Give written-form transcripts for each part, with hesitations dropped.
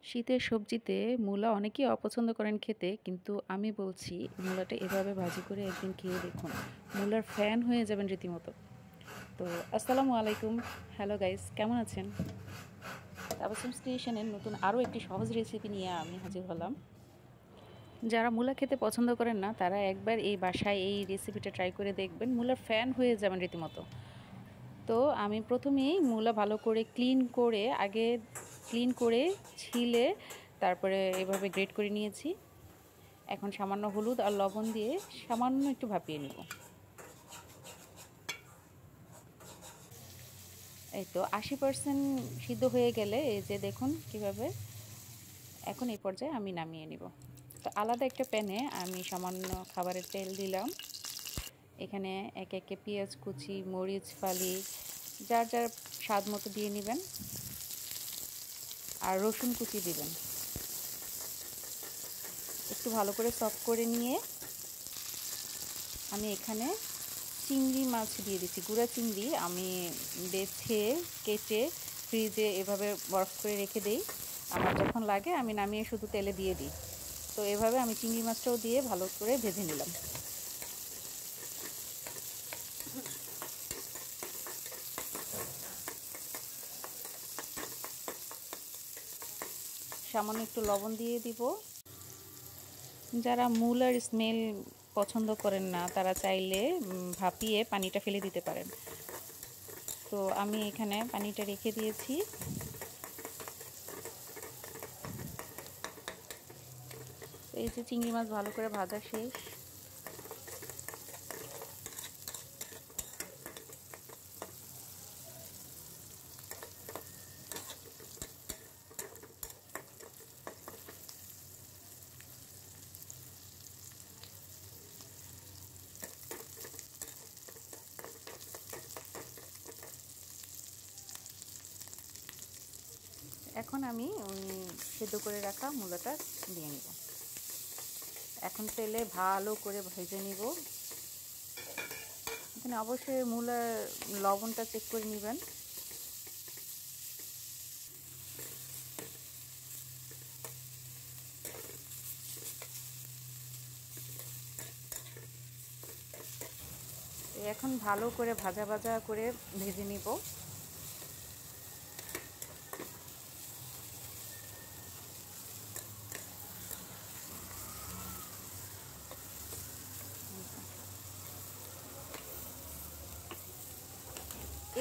শীতের সবজিতে মূলা অনেকেই অপছন্দ করেন খেতে, কিন্তু আমি বলছি মূলাটা এভাবে ভাজি করে একদিন খেয়ে দেখুন। মূলার ফ্যান হয়ে যাবেন রীতিমতো। তো আসসালামু আলাইকুম। হ্যালো গাইস, কেমন আছেন? তাবাসসুম ক্রিয়েশনের নতুন আরও একটি সহজ রেসিপি নিয়ে আমি হাজির হলাম। যারা মূলা খেতে পছন্দ করেন না তারা একবার এই বাসায় এই রেসিপিটা ট্রাই করে দেখবেন, মূলার ফ্যান হয়ে যাবেন রীতিমতো। তো আমি প্রথমেই মূলা ভালো করে ক্লিন করে ছিলে তারপরে এভাবে গ্রেট করে নিয়েছি। এখন সামান্য হলুদ আর লবণ দিয়ে সামান্য একটু ভাপিয়ে নিব। এই তো 80% সিদ্ধ হয়ে গেলে এই যে দেখুন কিভাবে, এখন এই পর্যায়ে আমি নামিয়ে নিব। তো আলাদা একটা প্যানে আমি সামান্য খাবারের তেল দিলাম। এখানে একে একে পেঁয়াজ কুচি, মরিচ ফালি যার যার স্বাদ মতো দিয়ে নেবেন, আর রসুন কুচি দিবেন। একটু ভালো করে সফট করে নিয়ে আমি এখানে চিংড়ি মাছ দিয়ে দিচ্ছি। গুঁড়া চিংড়ি আমি বেছে কেটে ফ্রিজে এভাবে বরফ করে রেখে দিই। আমার যখন লাগে আমি নামিয়ে শুধু তেলে দিয়ে দিই। তো এভাবে আমি চিংড়ি মাছটাও দিয়ে ভালো করে ভেজে নিলাম। সামান্য একটু লবণ দিয়ে দিব। যারা মূলার স্মেল পছন্দ করেন না তারা চাইলে ভাপিয়ে পানিটা ফেলে দিতে পারেন। তো আমি এখানে পানিটা রেখে দিয়েছি। এই যে চিংড়ি মাছ ভালো করে ভাজা শেষ। এখন আমি সেদ্ধ করে রাখা মূলাটা দিয়ে নিব। এখন তেলে ভালো করে ভেজে নিব। এখানে অবশ্যই মূলার লবণটা চেক করে নেবেন। এখন ভালো করে ভাজা ভাজা করে ভেজে নিব।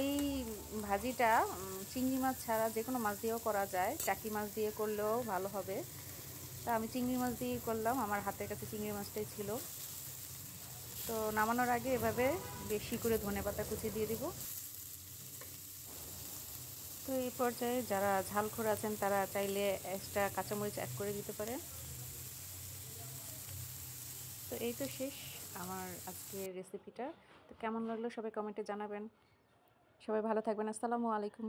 এই ভাজিটা চিংড়ি মাছ ছাড়া যে কোনো মাছ দিয়েও করা যায়, টাকি মাছ দিয়ে করলেও ভালো হবে। তা আমি চিংড়ি মাছ দিয়ে করলাম, আমার হাতের কাছে চিংড়ি মাছটাই ছিল। তো নামানোর আগে এভাবে বেশি করে ধনেপাতা কুচি দিয়ে দিব। তো এই পর্যায়ে যারা ঝালখোর আছেন তারা চাইলে এক্সট্রা কাঁচামরিচ অ্যাড করে দিতে পারে। তো এই তো শেষ আমার আজকের রেসিপিটা। তো কেমন লাগলো সবাই কমেন্টে জানাবেন। সবাই ভালো থাকবেন। আসসালামু আলাইকুম।